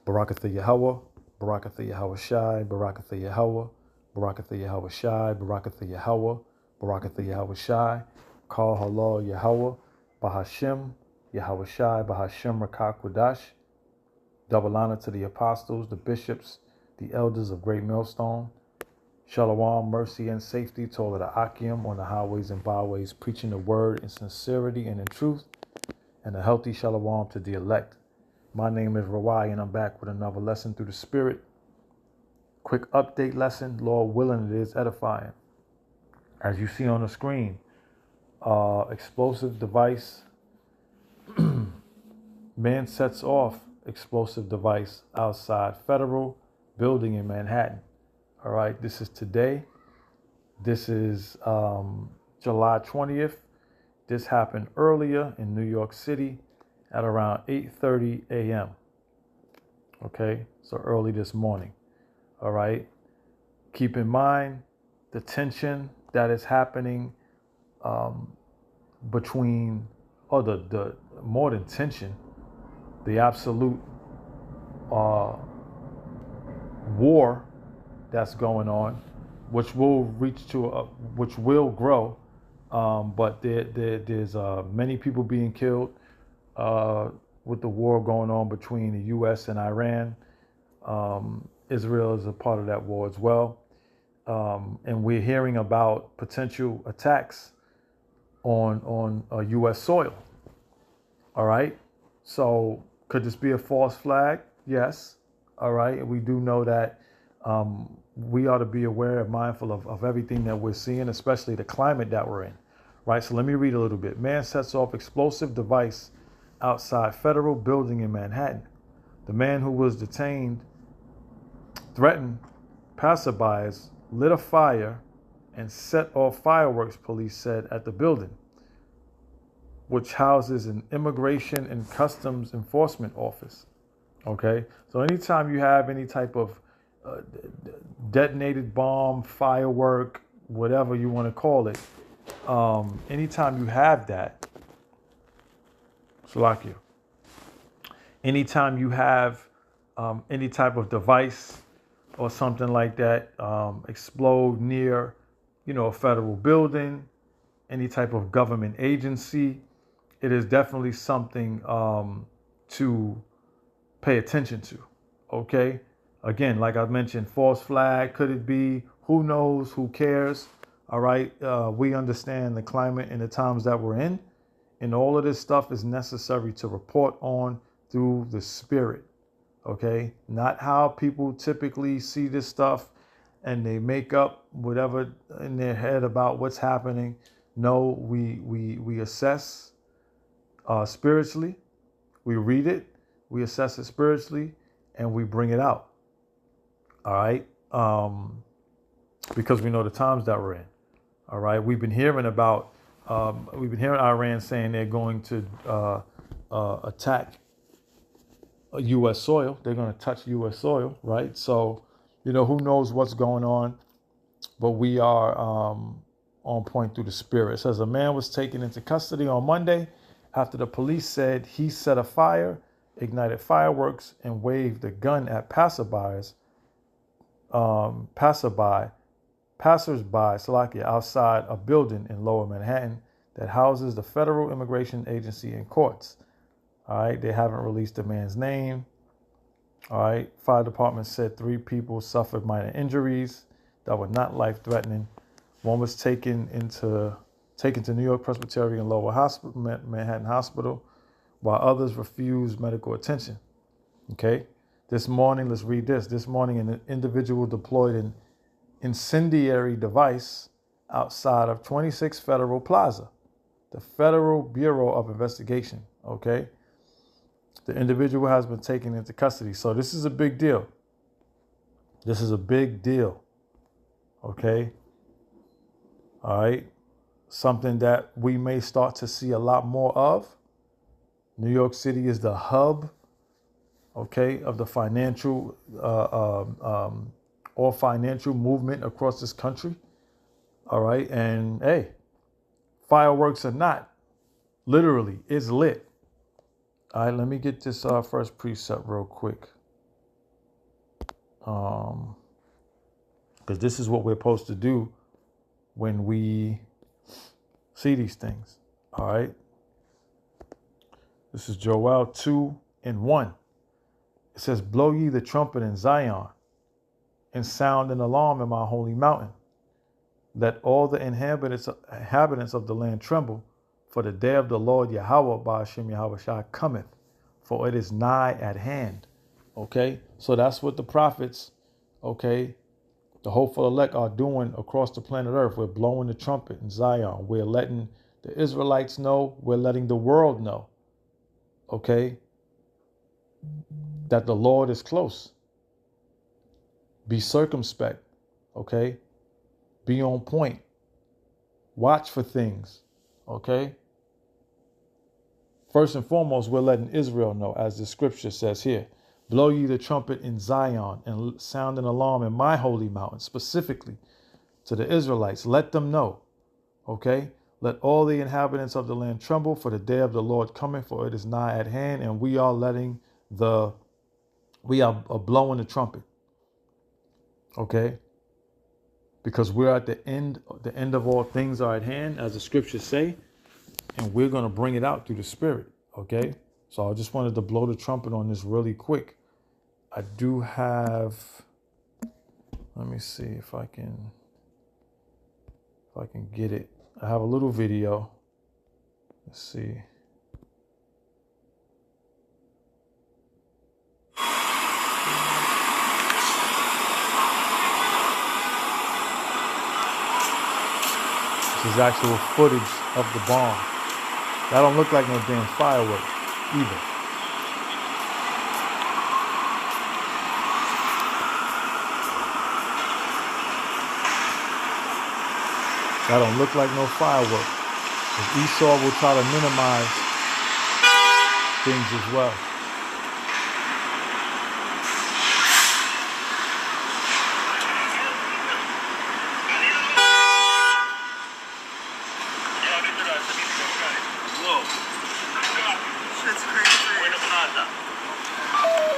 Barakatha Yahweh, Barakatha Yahweh Shai, Barakatha Yahweh, Barakatha Yahweh Shai, Barakatha Yahweh, Barakatha Yahweh Shai, Kal Halal Yahweh, Bahashem, Yahweh Shai, Bahashem Rakak Wadash. Double honor to the apostles, the bishops, the elders of Great Millstone. Shalom, mercy, and safety to all of the Akim on the highways and byways, preaching the word in sincerity and in truth, and a healthy shalom to the elect. My name is Rawai, and I'm back with another lesson through the Spirit. Quick update lesson, Lord willing, it is edifying. As you see on the screen, explosive device, man sets off explosive device outside federal building in Manhattan. All right, this is today. This is July 20th. This happened earlier in New York City at around 8:30 a.m. Okay, so early this morning. All right, keep in mind the tension that is happening between, or the more than tension, the absolute war that's going on, which will reach to which will grow, but there's many people being killed with the war going on between the U.S. and Iran. Israel is a part of that war as well, and we're hearing about potential attacks on U.S. soil. All right, so could this be a false flag? Yes. All right, we do know that we ought to be aware and mindful of everything that we're seeing, especially the climate that we're in. Right, so let me read a little bit. Man sets off explosive device outside federal building in Manhattan. The man who was detained threatened passerbys, lit a fire, and set off fireworks, police said, at the building, which houses an immigration and customs enforcement office. Okay, so anytime you have any type of detonated bomb, firework, whatever you want to call it, anytime you have that, Salakia, anytime you have any type of device or something like that explode near, a federal building, any type of government agency, it is definitely something to pay attention to. Okay, again, like I mentioned, false flag, could it be? Who knows? Who cares? All right, we understand the climate and the times that we're in, and all of this stuff is necessary to report on through the Spirit. Okay, not how people typically see this stuff and they make up whatever in their head about what's happening. No, we assess spiritually, we read it, we assess it spiritually, and we bring it out. All right, because we know the times that we're in. All right, we've been hearing Iran saying they're going to attack U.S. soil. They're going to touch U.S. soil, right? So, who knows what's going on, but we are on point through the Spirit. It says a man was taken into custody on Monday after the police said he set a fire, ignited fireworks, and waved a gun at passersby, Salakia, outside a building in Lower Manhattan that houses the Federal Immigration Agency and courts. All right, they haven't released the man's name. All right, fire department said 3 people suffered minor injuries that were not life-threatening. One was taken to New York Presbyterian Lower Hospital, Manhattan Hospital, while others refused medical attention. Okay, this morning, let's read this. This morning, an individual deployed an incendiary device outside of 26 Federal Plaza, the Federal Bureau of Investigation. Okay, the individual has been taken into custody. So this is a big deal. This is a big deal. Okay. All right. Something that we may start to see a lot more of. New York City is the hub, okay, of the financial or financial movement across this country. All right. And hey, fireworks or not, literally, it's lit. All right, let me get this first precept real quick. Because this is what we're supposed to do when we see these things. All right. This is Joel 2:1. It says, blow ye the trumpet in Zion and sound an alarm in my holy mountain. Let all the inhabitants of the land tremble, for the day of the Lord Yahweh Ba'ashem Yahweh Shai cometh, for it is nigh at hand. Okay, so that's what the prophets, okay, the hopeful elect are doing across the planet Earth. We're blowing the trumpet in Zion. We're letting the Israelites know. We're letting the world know, okay, that the Lord is close. Be circumspect, okay? Be on point. Watch for things, okay? First and foremost, we're letting Israel know, as the scripture says here. Blow ye the trumpet in Zion and sound an alarm in my holy mountain, specifically to the Israelites. Let them know, okay? Let all the inhabitants of the land tremble, for the day of the Lord cometh, for it is nigh at hand, and we are blowing the trumpet, okay? Because we're at the end of all things are at hand, as the scriptures say, and we're going to bring it out through the Spirit, okay? So I just wanted to blow the trumpet on this really quick. I do have, let me see if I can get it. I have a little video. Let's see. This is actual footage of the bomb. That don't look like no damn fireworks either. That don't look like no fireworks. Esau will try to minimize things as well.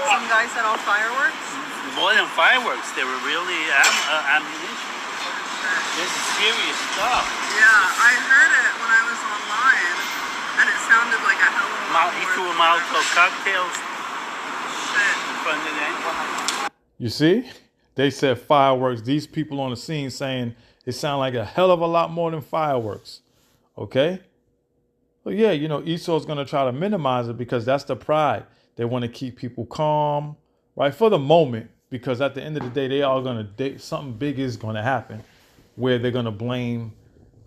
Some guy said all fireworks? More than fireworks, they were really ammunition. This is serious stuff. Yeah, I heard it when I was online, and it sounded like a hell of a lot He more threw than Molotov cocktails shit. in front of them. You see? They said fireworks. These people on the scene saying it sounded like a hell of a lot more than fireworks. Okay? Well, yeah, you know, Esau's going to try to minimize it because that's the pride. They want to keep people calm, right? For the moment, because at the end of the day, something big is going to happen where they're going to blame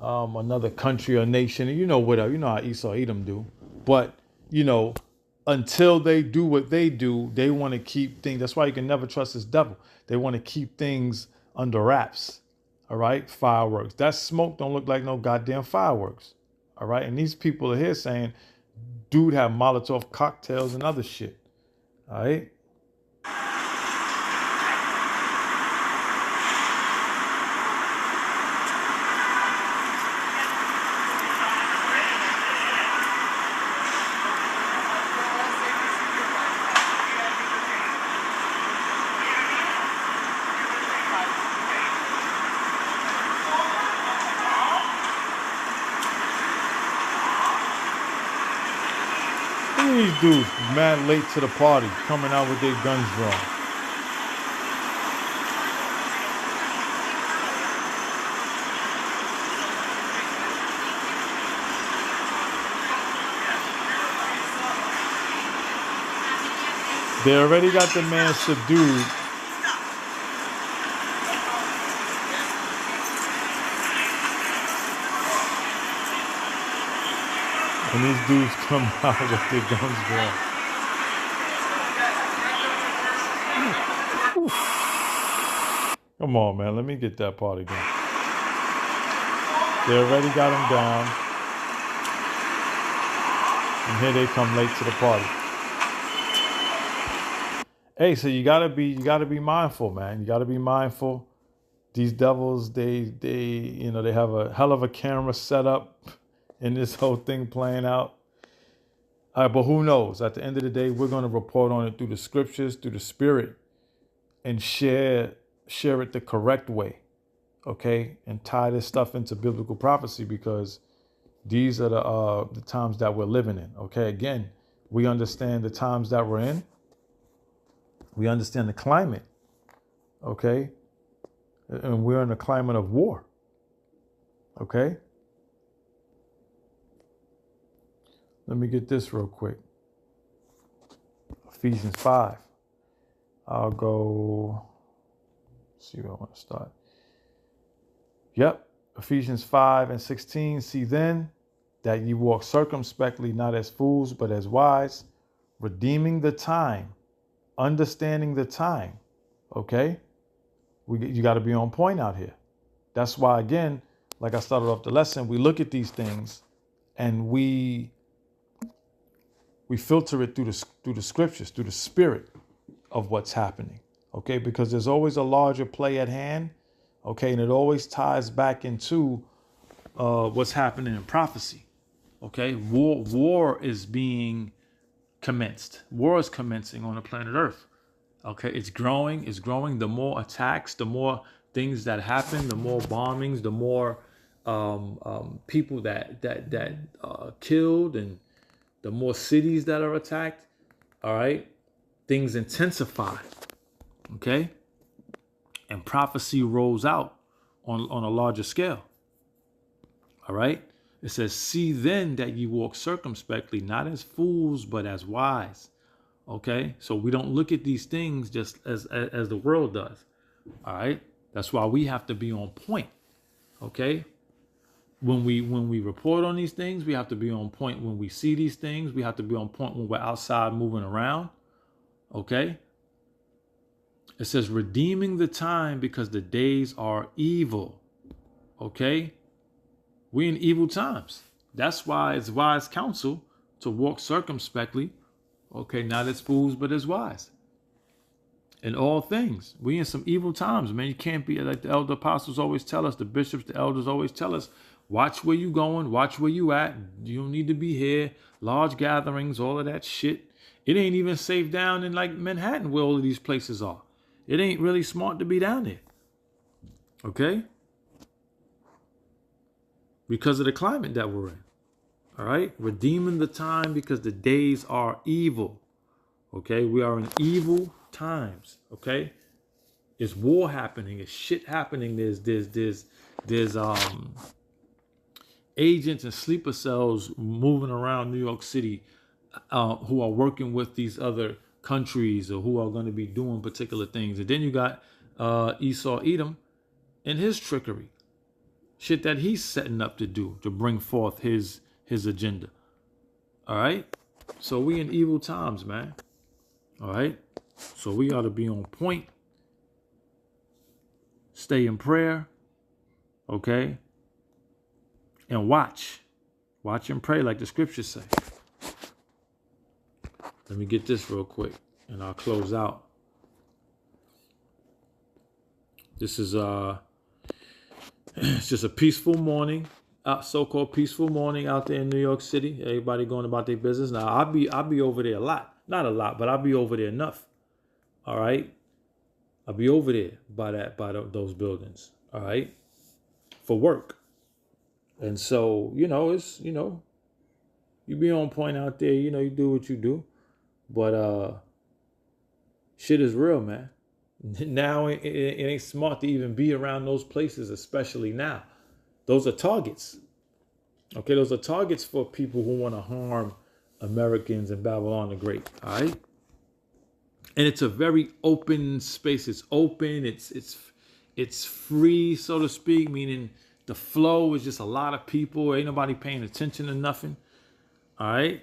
another country or nation. And you know how Esau Edom do. But, you know, until they do what they do, they want to keep things. That's why you can never trust this devil. They want to keep things under wraps. All right? Fireworks. That smoke don't look like no goddamn fireworks. All right? And these people are here saying, dude have Molotov cocktails and other shit. All right? These dudes mad late to the party, coming out with their guns drawn. They already got the man subdued. And these dudes come out with their guns drawn. Come on, man. Let me get that part again. They already got him down. And here they come late to the party. Hey, so you gotta be mindful, man. You gotta be mindful. These devils, they have a hell of a camera set up in this whole thing playing out. All right, but who knows? At the end of the day, we're going to report on it through the scriptures, through the Spirit. and share it the correct way, okay, and tie this stuff into biblical prophecy, because these are the times that we're living in. Okay, again, we understand the times that we're in. We understand the climate, okay, and we're in a climate of war. Okay, let me get this real quick. Ephesians 5. I'll go. See where I want to start. Yep. Ephesians 5:16. See then that ye walk circumspectly, not as fools, but as wise, redeeming the time, understanding the time. Okay. You got to be on point out here. That's why, again, like I started off the lesson, we look at these things and we filter it through the scriptures, through the spirit of what's happening. Okay, because there's always a larger play at hand. Okay, and it always ties back into what's happening in prophecy. Okay, war is being commenced. War is commencing on the planet Earth. Okay, it's growing. The more attacks, the more things that happen, the more bombings, the more people that killed, and the more cities that are attacked. All right, things intensify. Okay, and prophecy rolls out on a larger scale. All right, it says, "See then that ye walk circumspectly, not as fools, but as wise." Okay, so we don't look at these things just as the world does. All right, that's why we have to be on point. Okay, when we report on these things, we have to be on point. When we see these things, we have to be on point when we're outside moving around. Okay, it says, redeeming the time because the days are evil. Okay, we in evil times. That's why it's wise counsel to walk circumspectly. Okay, not as fools, but as wise. In all things, we in some evil times, man. You can't be like the elder apostles always tell us, the bishops, the elders always tell us, watch where you going, watch where you at. You don't need to be here. Large gatherings, all of that shit. It ain't even safe down in like Manhattan where all of these places are. It ain't really smart to be down there. Okay? Because of the climate that we're in. All right? Redeeming the time because the days are evil. Okay? We are in evil times. Okay? It's war happening. It's shit happening. There's agents and sleeper cells moving around New York City who are working with these other countries or who are going to be doing particular things. And then you got Esau Edom and his trickery. Shit that he's setting up to do to bring forth his agenda. All right? So we in evil times, man. All right? So we ought to be on point. Stay in prayer. Okay? And watch. Watch and pray like the scriptures say. Let me get this real quick and I'll close out. This is it's just a peaceful morning, so-called peaceful morning out there in New York City. Everybody going about their business. Now I'll be over there a lot. Not a lot, but I'll be over there enough. All right. I'll be over there by those buildings. All right. For work. And so, it's, you be on point out there, you do what you do. But shit is real, man. Now it ain't smart to even be around those places, especially now. Those are targets. Okay, those are targets for people who want to harm Americans and Babylon the Great. All right. And it's a very open space. It's open. It's free, so to speak, meaning the flow is just a lot of people. Ain't nobody paying attention to nothing. All right.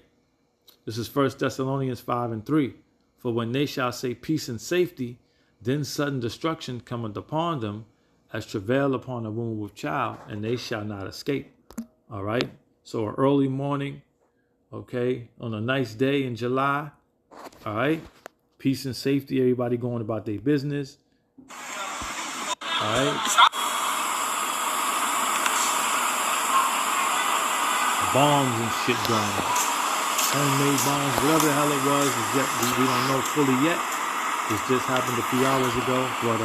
This is 1 Thessalonians 5:3. For when they shall say peace and safety, then sudden destruction cometh upon them as travail upon a woman with child, and they shall not escape. All right. So an early morning, okay, on a nice day in July. All right. Peace and safety. Everybody going about their business. All right. Bombs and shit going on. Homemade bombs, whatever the hell it was, we don't know fully yet. This just happened a few hours ago, but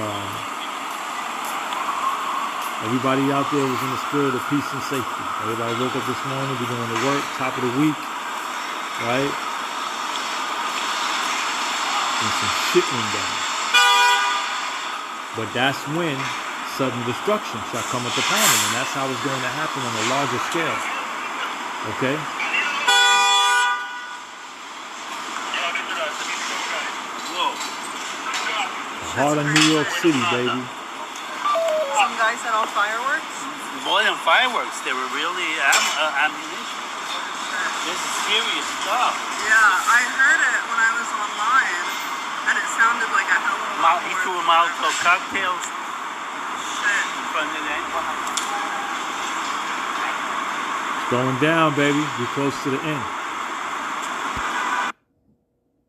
everybody out there was in the spirit of peace and safety. Everybody woke up this morning, we're going to work, top of the week, right? And some shit went down. But that's when sudden destruction shall come upon them, and that's how it's going to happen on a larger scale. Okay? Whoa. The heart of New York City, baby. Some guy set off fireworks. More than fireworks, they were really ammunition. This is serious stuff. Yeah, I heard it when I was online, and it sounded like a hell of a lot He more threw than Molotov cocktails shit. in front of them. It's going down, baby. We're close to the end.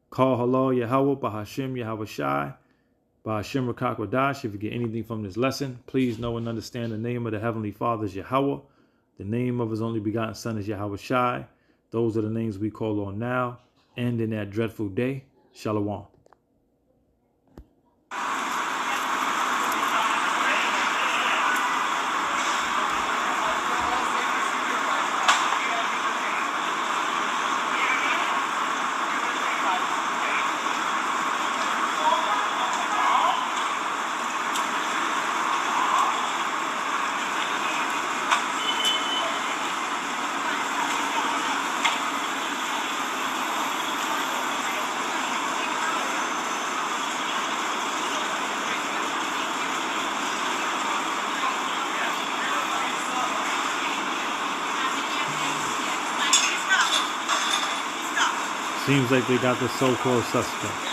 Call halal Yahweh, Bahashim Yahweh Shai, Bahashim Rakak Wadash. If you get anything from this lesson, please know and understand the name of the Heavenly Father is Yahweh. The name of His only begotten Son is Yahweh Shai. Those are the names we call on now and in that dreadful day. Shalom. Seems like they got the so-called suspect.